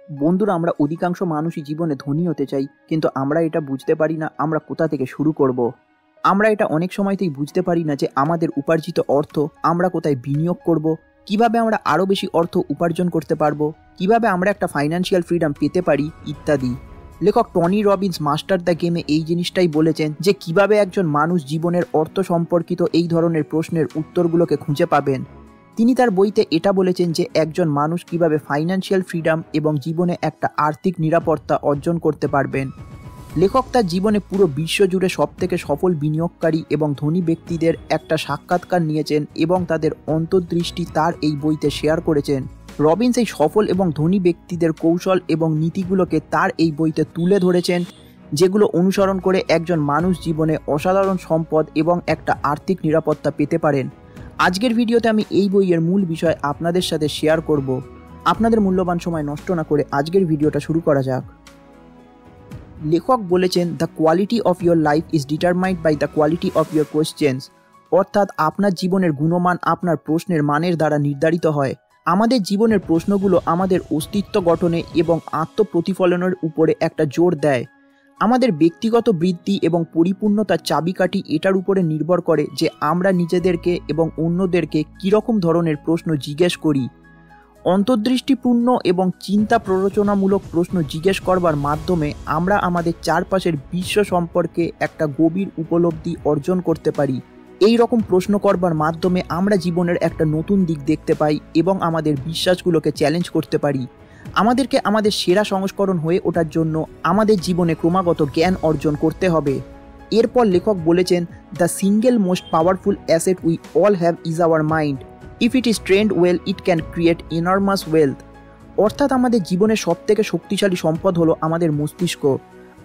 বন্ধুরা, আমরা অধিকাংশ মানুষই জীবনে ধনী হতে চাই, কিন্তু আমরা এটা বুঝতে পারি না আমরা কোথা থেকে শুরু করব। আমরা এটা অনেক সময়তেই বুঝতে পারি না যে আমাদের উপার্জিত অর্থ আমরা কোথায় বিনিয়োগ করব, কিভাবে আমরা আরও বেশি অর্থ উপার্জন করতে পারবো, কিভাবে আমরা একটা ফাইন্যান্সিয়াল ফ্রিডম পেতে পারি ইত্যাদি। লেখক টনি রবিন্স মাস্টার দ্য গেমে এই জিনিসটাই বলেছেন যে কিভাবে একজন মানুষ জীবনের অর্থ সম্পর্কিত এই ধরনের প্রশ্নের উত্তরগুলোকে খুঁজে পাবেন। তিনি তার বইতে এটা বলেছেন যে একজন মানুষ কিভাবে ফাইন্যান্সিয়াল ফ্রিডম এবং জীবনে একটা আর্থিক নিরাপত্তা অর্জন করতে পারবেন। লেখক তার জীবনে পুরো বিশ্ব জুড়ে সবথেকে সফল বিনিয়োগকারী এবং ধনী ব্যক্তিদের একটা সাক্ষাৎকার নিয়েছেন এবং তাদের অন্তর্দৃষ্টি তার এই বইতে শেয়ার করেছেন। রবিন্স এই সফল এবং ধনী ব্যক্তিদের কৌশল এবং নীতিগুলোকে তার এই বইতে তুলে ধরেছেন, যেগুলো অনুসরণ করে একজন মানুষ জীবনে অসাধারণ সম্পদ এবং একটা আর্থিক নিরাপত্তা পেতে পারেন। আজকের ভিডিওতে আমি এই বইয়ের মূল বিষয় আপনাদের সাথে শেয়ার করব। আপনাদের মূল্যবান সময় নষ্ট না করে আজকের ভিডিওটা শুরু করা যাক। লেখক বলেছেন, the quality of your life is determined by the quality of your questions. অর্থাৎ আপনার জীবনের গুণমান আপনার প্রশ্নের মানের দ্বারা নির্ধারিত হয়। আমাদের জীবনের প্রশ্নগুলো আমাদের অস্তিত্ব গঠনে এবং আত্মপ্রতিফলনের উপরে একটা জোর দেয়। আমাদের ব্যক্তিগত বৃদ্ধি এবং পরিপূর্ণতার চাবিকাঠি এটার উপরে নির্ভর করে যে আমরা নিজেদেরকে এবং অন্যদেরকে কীরকম ধরনের প্রশ্ন জিজ্ঞেস করি। অন্তর্দৃষ্টিপূর্ণ এবং চিন্তা প্ররোচনামূলক প্রশ্ন জিজ্ঞেস করবার মাধ্যমে আমরা আমাদের চারপাশের বিশ্ব সম্পর্কে একটা গভীর উপলব্ধি অর্জন করতে পারি। এই রকম প্রশ্ন করবার মাধ্যমে আমরা জীবনের একটা নতুন দিক দেখতে পাই এবং আমাদের বিশ্বাসগুলোকে চ্যালেঞ্জ করতে পারি। আমাদেরকে আমাদের সেরা সংস্করণ হয়ে ওঠার জন্য আমাদের জীবনে ক্রমাগত জ্ঞান অর্জন করতে হবে। এরপর লেখক বলেছেন, the single most powerful asset we all have is our mind. If it is trend well it can create ইনরমাস wealth. অর্থাৎ আমাদের জীবনের সবথেকে শক্তিশালী সম্পদ হলো আমাদের মস্তিষ্ক।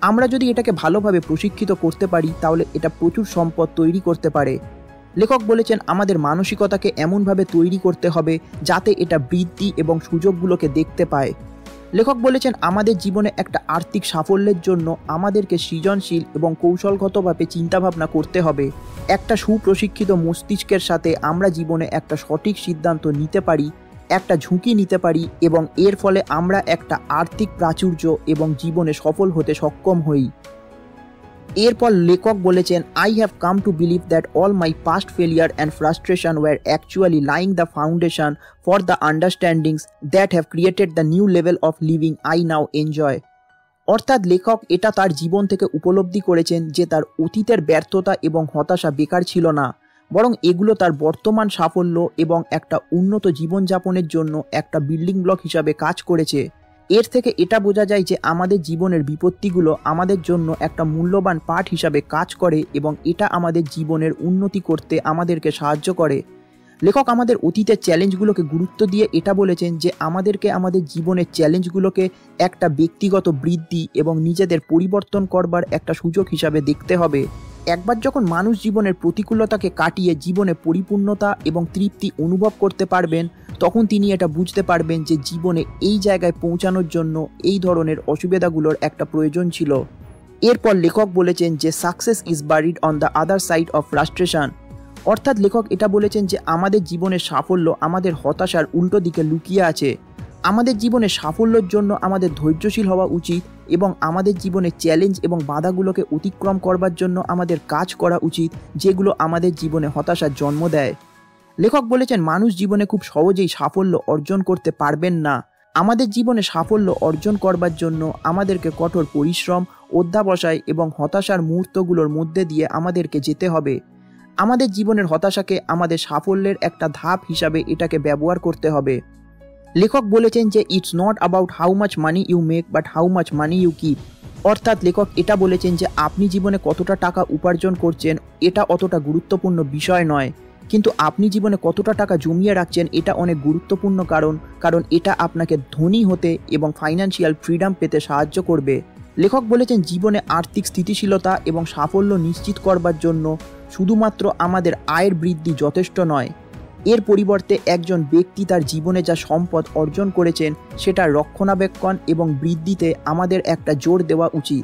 আমরা যদি এটাকে ভালোভাবে প্রশিক্ষিত করতে পারি তাহলে এটা প্রচুর সম্পদ তৈরি করতে পারে। লেখক বলেছেন, আমাদের মানসিকতাকে এমনভাবে তৈরি করতে হবে যাতে এটা বৃদ্ধি এবং সুযোগগুলোকে দেখতে পায়। লেখক বলেছেন, আমাদের জীবনে একটা আর্থিক সাফল্যের জন্য আমাদেরকে সৃজনশীল এবং কৌশলগতভাবে চিন্তাভাবনা করতে হবে। একটা সুপ্রশিক্ষিত মস্তিষ্কের সাথে আমরা জীবনে একটা সঠিক সিদ্ধান্ত নিতে পারি, একটা ঝুঁকি নিতে পারি এবং এর ফলে আমরা একটা আর্থিক প্রাচুর্য এবং জীবনে সফল হতে সক্ষম হই। এরপর লেখক বলেছেন, I have come to believe that all my past failure and frustration were actually laying the foundation for the understandings that have created the new level of living I now enjoy. অর্থাৎ লেখক এটা তার জীবন থেকে উপলব্ধি করেছেন যে তার অতীতের ব্যর্থতা এবং হতাশা বেকার ছিল না, বরং এগুলো তার বর্তমান সাফল্য এবং একটা উন্নত জীবনযাপনের জন্য একটা বিল্ডিং ব্লক হিসাবে কাজ করেছে। এর থেকে এটা বোঝা যায় যে আমাদের জীবনের বিপত্তিগুলো আমাদের জন্য একটা মূল্যবান পাঠ হিসাবে কাজ করে এবং এটা আমাদের জীবনের উন্নতি করতে আমাদেরকে সাহায্য করে। লেখক আমাদের অতীতের চ্যালেঞ্জগুলোকে গুরুত্ব দিয়ে এটা বলেছেন যে আমাদেরকে আমাদের জীবনের চ্যালেঞ্জগুলোকে একটা ব্যক্তিগত বৃদ্ধি এবং নিজেদের পরিবর্তন করবার একটা সুযোগ হিসাবে দেখতে হবে। একবার যখন মানুষ জীবনের প্রতিকূলতাকে কাটিয়ে জীবনে পরিপূর্ণতা এবং তৃপ্তি অনুভব করতে পারবেন, তখন তিনি এটা বুঝতে পারবেন যে জীবনে এই জায়গায় পৌঁছানোর জন্য এই ধরনের অসুবিধাগুলোর একটা প্রয়োজন ছিল। এরপর লেখক বলেছেন যে success is buried on the other side of frustration. অর্থাৎ লেখক এটা বলেছেন যে আমাদের জীবনের সাফল্য আমাদের হতাশার উল্টো দিকে লুকিয়ে আছে। আমাদের জীবনে সাফল্যের জন্য আমাদের ধৈর্যশীল হওয়া উচিত এবং আমাদের জীবনে চ্যালেঞ্জ এবং বাধাগুলোকে অতিক্রম করবার জন্য আমাদের কাজ করা উচিত, যেগুলো আমাদের জীবনে হতাশার জন্ম দেয়। লেখক বলেছেন, মানুষ জীবনে খুব সহজেই সাফল্য অর্জন করতে পারবেন না। আমাদের জীবনে সাফল্য অর্জন করবার জন্য আমাদেরকে কঠোর পরিশ্রম, অধ্যাবসায় এবং হতাশার মুহূর্তগুলোর মধ্যে দিয়ে আমাদেরকে যেতে হবে। আমাদের জীবনের হতাশাকে আমাদের সাফল্যের একটা ধাপ হিসাবে এটাকে ব্যবহার করতে হবে। লেখক বলেছেন যে it's not about how much money you make but how much money you keep. অর্থাৎ লেখক এটা বলেছেন যে আপনি জীবনে কতটা টাকা উপার্জন করছেন এটা অতটা গুরুত্বপূর্ণ বিষয় নয়, কিন্তু আপনি জীবনে কতটা টাকা জমিয়ে রাখছেন এটা অনেক গুরুত্বপূর্ণ, কারণ এটা আপনাকে ধনী হতে এবং ফাইন্যান্সিয়াল ফ্রিডম পেতে সাহায্য করবে। লেখক বলেছেন, জীবনে আর্থিক স্থিতিশীলতা এবং সাফল্য নিশ্চিত করবার জন্য শুধুমাত্র আমাদের আয়ের বৃদ্ধি যথেষ্ট নয়। এর পরিবর্তে একজন ব্যক্তি তার জীবনে যা সম্পদ অর্জন করেছেন সেটার রক্ষণাবেক্ষণ এবং বৃদ্ধিতে আমাদের একটা জোর দেওয়া উচিত।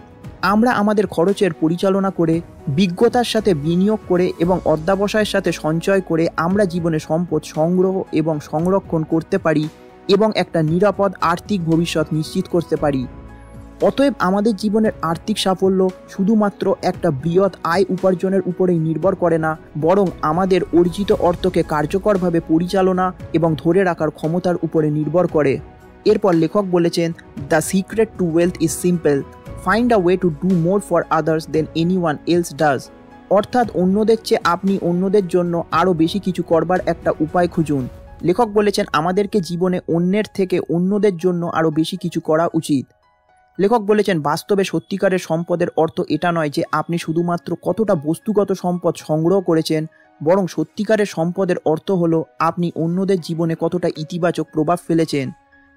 আমরা আমাদের খরচের পরিচালনা করে, বিজ্ঞতার সাথে বিনিয়োগ করে এবং অধ্যবসায়ের সাথে সঞ্চয় করে আমরা জীবনে সম্পদ সংগ্রহ এবং সংরক্ষণ করতে পারি এবং একটা নিরাপদ আর্থিক ভবিষ্যৎ নিশ্চিত করতে পারি। অতএব আমাদের জীবনের আর্থিক সাফল্য শুধুমাত্র একটা বৃহৎ আয় উপার্জনের উপরেই নির্ভর করে না, বরং আমাদের অর্জিত অর্থকে কার্যকরভাবে পরিচালনা এবং ধরে রাখার ক্ষমতার উপরে নির্ভর করে। এরপর লেখক বলেছেন, the secret to wealth is simple, find a way to do more for others than anyone else does. অর্থাৎ অন্যদের চেয়ে আপনি অন্যদের জন্য আরও বেশি কিছু করবার একটা উপায় খুঁজুন। লেখক বলেছেন আমাদেরকে জীবনে অন্যের থেকে অন্যদের জন্য আরও বেশি কিছু করা উচিত। লেখক বলেছেন বাস্তবে সত্যিকারের সম্পদের অর্থ এটা নয় যে আপনি শুধুমাত্র কতটা বস্তুগত সম্পদ সংগ্রহ করেছেন, বরং সত্যিকারের সম্পদের অর্থ হলো আপনি অন্যদের জীবনে কতটা ইতিবাচক প্রভাব ফেলেছেন,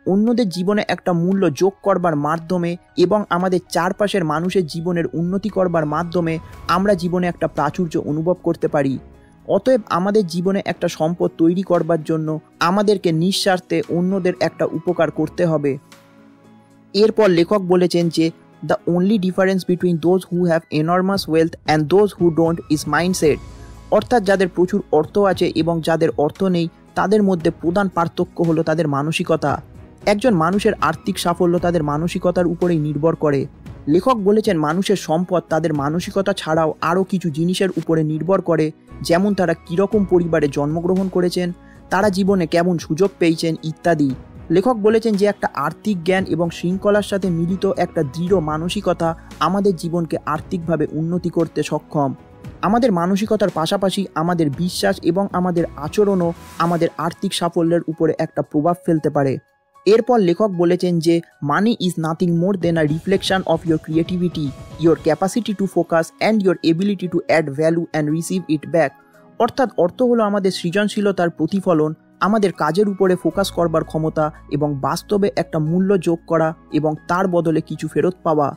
অন্যদের জীবনে একটা মূল্য যোগ করবার মাধ্যমে এবং আমাদের চারপাশের মানুষের জীবনের উন্নতি করবার মাধ্যমে আমরা জীবনে একটা প্রাচুর্য অনুভব করতে পারি। অতএব আমাদের জীবনে একটা সম্পদ তৈরি করবার জন্য আমাদেরকে নিঃস্বার্থে অন্যদের একটা উপকার করতে হবে। এরপর লেখক বলেছেন যে the only difference between those who have enormous wealth and those who don't is mindset. অর্থাৎ যাদের প্রচুর অর্থ আছে এবং যাদের অর্থ নেই তাদের মধ্যে প্রধান পার্থক্য হলো তাদের মানসিকতা। একজন মানুষের আর্থিক সাফল্য তাদের মানসিকতার উপরেই নির্ভর করে। লেখক বলেছেন মানুষের সম্পদ তাদের মানসিকতা ছাড়াও আরও কিছু জিনিসের উপরে নির্ভর করে, যেমন তারা কীরকম পরিবারে জন্মগ্রহণ করেছেন, তারা জীবনে কেমন সুযোগ পেয়েছেন ইত্যাদি। লেখক বলেছেন যে একটা আর্থিক জ্ঞান এবং শৃঙ্খলার সাথে মিলিত একটা দৃঢ় মানসিকতা আমাদের জীবনকে আর্থিকভাবে উন্নতি করতে সক্ষম। আমাদের মানসিকতার পাশাপাশি আমাদের বিশ্বাস এবং আমাদের আচরণও আমাদের আর্থিক সাফল্যের উপরে একটা প্রভাব ফেলতে পারে। এরপর লেখক বলেছেন যে money is nothing more than a reflection of your creativity, your capacity to focus and your ability to add value and receive it back. অর্থাৎ অর্থ হলো আমাদের সৃজনশীলতার প্রতিফলন, আমাদের কাজের উপরে ফোকাস করবার ক্ষমতা এবং বাস্তবে একটা মূল্য যোগ করা এবং তার বদলে কিছু ফেরত পাওয়া।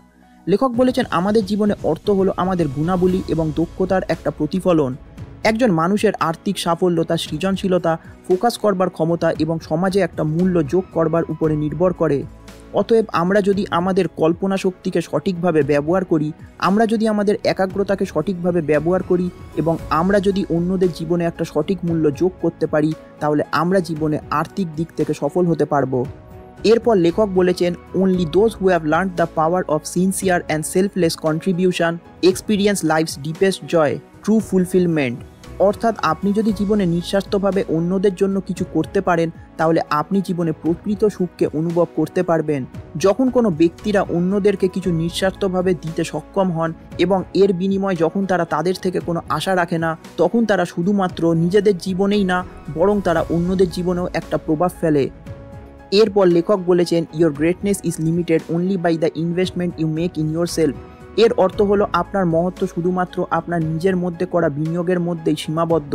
লেখক বলেছেন আমাদের জীবনে অর্থ হলো আমাদের গুণাবলী এবং দক্ষতার একটা প্রতিফলন। একজন মানুষের আর্থিক সাফল্য তার সৃজনশীলতা, ফোকাস করবার ক্ষমতা এবং সমাজে একটা মূল্য যোগ করবার উপরে নির্ভর করে। অতএব আমরা যদি আমাদের কল্পনা শক্তিকে সঠিকভাবে ব্যবহার করি, আমরা যদি আমাদের একাগ্রতাকে সঠিকভাবে ব্যবহার করি এবং আমরা যদি অন্যদের জীবনে একটা সঠিক মূল্য যোগ করতে পারি, তাহলে আমরা জীবনে আর্থিক দিক থেকে সফল হতে পারবো। এরপর লেখক বলেছেন only those who have learned the power of sincere and selfless contribution experience life's deepest joy, true fulfillment। অর্থাৎ আপনি যদি জীবনে নিঃস্বার্থভাবে অন্যদের জন্য কিছু করতে পারেন, তাহলে আপনি জীবনে প্রকৃত সুখকে অনুভব করতে পারবেন। যখন কোনো ব্যক্তিরা অন্যদেরকে কিছু নিঃস্বার্থভাবে দিতে সক্ষম হন এবং এর বিনিময়ে যখন তারা তাদের থেকে কোনো আশা রাখে না, তখন তারা শুধুমাত্র নিজেদের জীবনেই না, বরং তারা অন্যদের জীবনেও একটা প্রভাব ফেলে। এরপর লেখক বলেছেন your greatness is limited only by the investment you make in yourself. এর অর্থ হলো আপনার মহত্ব শুধুমাত্র আপনার নিজের মধ্যে করা বিনিয়োগের মধ্যেই সীমাবদ্ধ।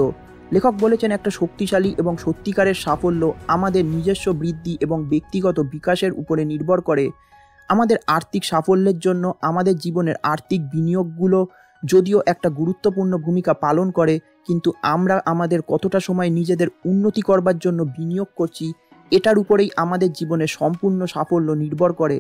লেখক বলেছেন একটা শক্তিশালী এবং সত্যিকারের সাফল্য আমাদের নিজস্ব বৃদ্ধি এবং ব্যক্তিগত বিকাশের উপরে নির্ভর করে। আমাদের আর্থিক সাফল্যের জন্য আমাদের জীবনের আর্থিক বিনিয়োগগুলো যদিও একটা গুরুত্বপূর্ণ ভূমিকা পালন করে, কিন্তু আমরা আমাদের কতটা সময় নিজেদের উন্নতি করবার জন্য বিনিয়োগ করছি এটার উপরেই আমাদের জীবনের সম্পূর্ণ সাফল্য নির্ভর করে।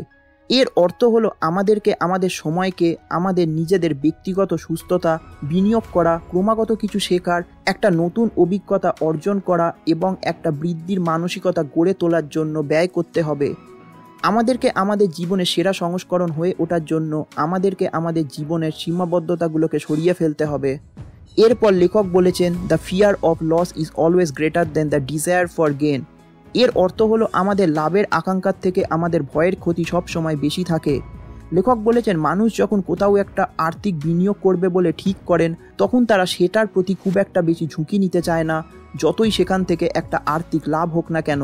এর অর্থ হলো আমাদেরকে আমাদের সময়কে আমাদের নিজেদের ব্যক্তিগত সুস্থতা, বিনিয়োগ করা, ক্রমাগত কিছু শেখার, একটা নতুন অভিজ্ঞতা অর্জন করা এবং একটা বৃদ্ধির মানসিকতা গড়ে তোলার জন্য ব্যয় করতে হবে। আমাদেরকে আমাদের জীবনের সেরা সংস্করণ হয়ে ওঠার জন্য আমাদেরকে আমাদের জীবনের সীমাবদ্ধতাগুলোকে সরিয়ে ফেলতে হবে। এরপর লেখক বলেছেন the fear of loss is always greater than the desire for gain. এর অর্থ হলো আমাদের লাভের আকাঙ্ক্ষার থেকে আমাদের ভয়ের ক্ষতি সব সময় বেশি থাকে। লেখক বলেছেন মানুষ যখন কোথাও একটা আর্থিক বিনিয়োগ করবে বলে ঠিক করেন, তখন তারা সেটার প্রতি খুব একটা বেশি ঝুঁকি নিতে চায় না, যতই সেখান থেকে একটা আর্থিক লাভ হোক না কেন।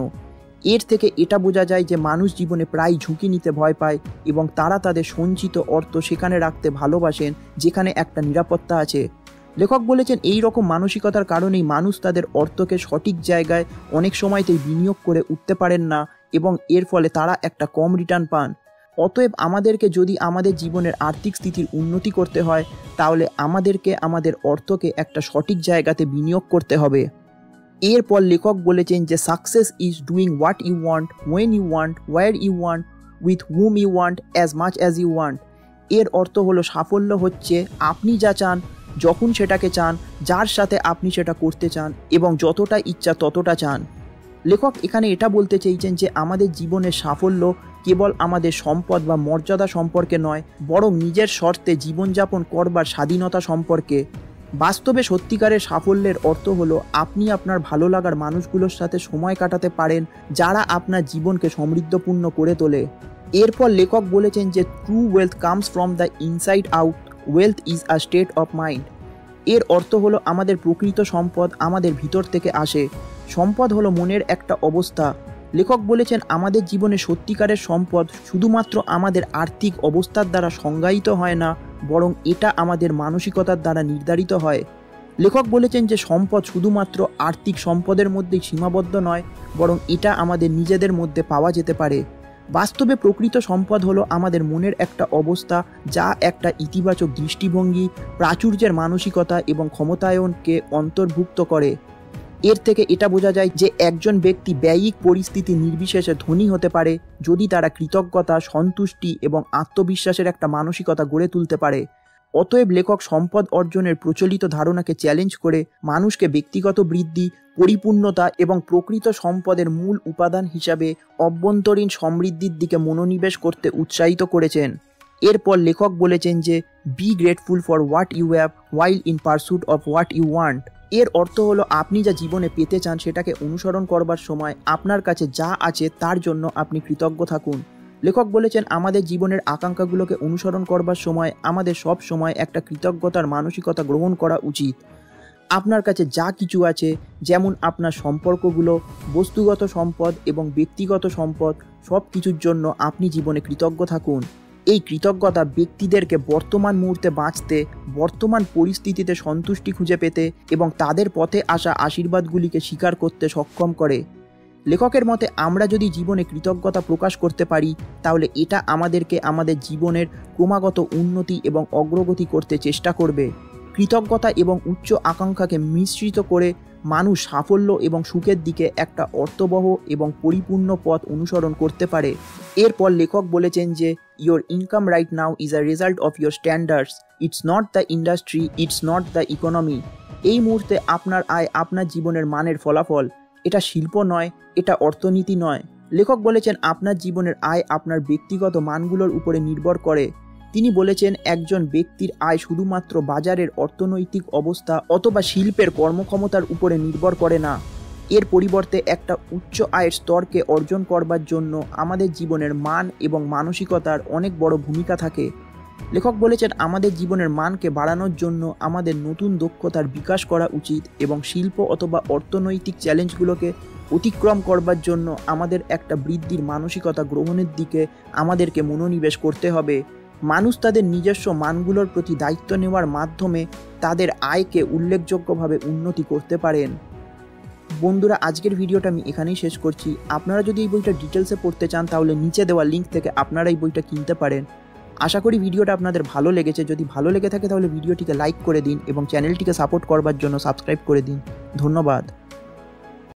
এর থেকে এটা বোঝা যায় যে মানুষ জীবনে প্রায় ঝুঁকি নিতে ভয় পায় এবং তারা তাদের সঞ্চিত অর্থ সেখানে রাখতে ভালোবাসেন যেখানে একটা নিরাপত্তা আছে। লেখক বলেছেন এই রকম মানসিকতার কারণেই মানুষ তাদের অর্থকে সঠিক জায়গায় অনেক সময়তেই বিনিয়োগ করে উঠতে পারেন না এবং এর ফলে তারা একটা কম রিটার্ন পান। অতএব আমাদেরকে যদি আমাদের জীবনের আর্থিক স্থিতির উন্নতি করতে হয়, তাহলে আমাদেরকে আমাদের অর্থকে একটা সঠিক জায়গাতে বিনিয়োগ করতে হবে। এরপর লেখক বলেছেন যে success is doing what you want, when you want, where you want, with whom you want, as much as you want. এর অর্থ হলো সাফল্য হচ্ছে আপনি যা চান, যখন সেটাকে চান, যার সাথে আপনি সেটা করতে চান এবং যতটা ইচ্ছা ততটা চান। লেখক এখানে এটা বলতে চেয়েছেন যে আমাদের জীবনের সাফল্য কেবল আমাদের সম্পদ বা মর্যাদা সম্পর্কে নয়, বরং নিজের শর্তে জীবনযাপন করবার স্বাধীনতা সম্পর্কে। বাস্তবে সত্যিকারের সাফল্যের অর্থ হলো আপনি আপনার ভালো লাগার মানুষগুলোর সাথে সময় কাটাতে পারেন, যারা আপনার জীবনকে সমৃদ্ধপূর্ণ করে তোলে। এরপর লেখক বলেছেন যে true wealth comes from the inside out, wealth is a state of mind. এর অর্থ হলো আমাদের প্রকৃত সম্পদ আমাদের ভিতর থেকে আসে। সম্পদ হলো মনের একটা অবস্থা। লেখক বলেছেন আমাদের জীবনে সত্যিকারের সম্পদ শুধুমাত্র আমাদের আর্থিক অবস্থার দ্বারা সংজ্ঞায়িত হয় না, বরং এটা আমাদের মানসিকতার দ্বারা নির্ধারিত হয়। লেখক বলেছেন যে সম্পদ শুধুমাত্র আর্থিক সম্পদের মধ্যেই সীমাবদ্ধ নয়, বরং এটা আমাদের নিজেদের মধ্যে পাওয়া যেতে পারে। বাস্তবে প্রকৃত সম্পদ হলো আমাদের মনের একটা অবস্থা, যা একটা ইতিবাচক দৃষ্টিভঙ্গি, প্রাচুর্যের মানসিকতা এবং ক্ষমতায়নকে অন্তর্ভুক্ত করে। এর থেকে এটা বোঝা যায় যে একজন ব্যক্তি ব্যয়িক পরিস্থিতি নির্বিশেষে ধনী হতে পারে যদি তারা কৃতজ্ঞতা, সন্তুষ্টি এবং আত্মবিশ্বাসের একটা মানসিকতা গড়ে তুলতে পারে। অতএব লেখক সম্পদ অর্জনের প্রচলিত ধারণাকে চ্যালেঞ্জ করে মানুষকে ব্যক্তিগত বৃদ্ধি, পরিপূর্ণতা এবং প্রকৃত সম্পদের মূল উপাদান হিসাবে অভ্যন্তরীণ সমৃদ্ধির দিকে মনোনিবেশ করতে উৎসাহিত করেছেন। এরপর লেখক বলেছেন যে be grateful for what you have while in pursuit of what you want. এর অর্থ হলো আপনি যা জীবনে পেতে চান সেটাকে অনুসরণ করবার সময় আপনার কাছে যা আছে তার জন্য আপনি কৃতজ্ঞ থাকুন। লেখক বলেছেন আমাদের জীবনের আকাঙ্ক্ষাগুলোকে অনুসরণ করবার সময় আমাদের সব সময় একটা কৃতজ্ঞতার মানসিকতা গ্রহণ করা উচিত। আপনার কাছে যা কিছু আছে, যেমন আপনার সম্পর্কগুলো, বস্তুগত সম্পদ এবং ব্যক্তিগত সম্পদ, সব কিছুর জন্য আপনি জীবনে কৃতজ্ঞ থাকুন। এই কৃতজ্ঞতা ব্যক্তিদেরকে বর্তমান মুহূর্তে বাঁচতে, বর্তমান পরিস্থিতিতে সন্তুষ্টি খুঁজে পেতে এবং তাদের পথে আসা আশীর্বাদগুলিকে স্বীকার করতে সক্ষম করে। লেখকের মতে আমরা যদি জীবনে কৃতজ্ঞতা প্রকাশ করতে পারি, তাহলে এটা আমাদেরকে আমাদের জীবনের ক্রমাগত উন্নতি এবং অগ্রগতি করতে চেষ্টা করবে। কৃতজ্ঞতা এবং উচ্চ আকাঙ্ক্ষাকে মিশ্রিত করে মানুষ সাফল্য এবং সুখের দিকে একটা অর্থবহ এবং পরিপূর্ণ পথ অনুসরণ করতে পারে। এরপর লেখক বলেছেন যে your income right now is a result of your standards, it's not the industry, it's not the economy. এই মুহূর্তে আপনার আয় আপনার জীবনের মানের ফলাফল, এটা শিল্প নয়, এটা অর্থনীতি নয়। লেখক বলেছেন আপনার জীবনের আয় আপনার ব্যক্তিগত মানগুলোর উপরে নির্ভর করে। তিনি বলেছেন একজন ব্যক্তির আয় শুধুমাত্র বাজারের অর্থনৈতিক অবস্থা অথবা শিল্পের কর্মক্ষমতার উপরে নির্ভর করে না। এর পরিবর্তে একটা উচ্চ আয়ের স্তরকে অর্জন করবার জন্য আমাদের জীবনের মান এবং মানসিকতার অনেক বড় ভূমিকা থাকে। লেখক বলেছেন আমাদের জীবনের মানকে বাড়ানোর জন্য আমাদের নতুন দক্ষতার বিকাশ করা উচিত এবং শিল্প অথবা অর্থনৈতিক চ্যালেঞ্জগুলোকে অতিক্রম করবার জন্য আমাদের একটা বৃদ্ধির মানসিকতা গ্রহণের দিকে আমাদেরকে মনোনিবেশ করতে হবে। মানুষ তাদের নিজস্ব মানগুলোর প্রতি দায়িত্ব নেওয়ার মাধ্যমে তাদের আয়কে উল্লেখযোগ্যভাবে উন্নতি করতে পারেন। বন্ধুরা, আজকের ভিডিওটা আমি এখানেই শেষ করছি। আপনারা যদি এই বইটা ডিটেলসে পড়তে চান তাহলে নিচে দেওয়া লিঙ্ক থেকে আপনারা এই বইটা কিনতে পারেন। আশা করি ভিডিওটা আপনাদের ভালো লেগেছে। যদি ভালো লেগে থাকে তাহলে ভিডিওটিকে লাইক করে দিন এবং চ্যানেলটিকে সাপোর্ট করবার জন্য সাবস্ক্রাইব করে দিন। ধন্যবাদ।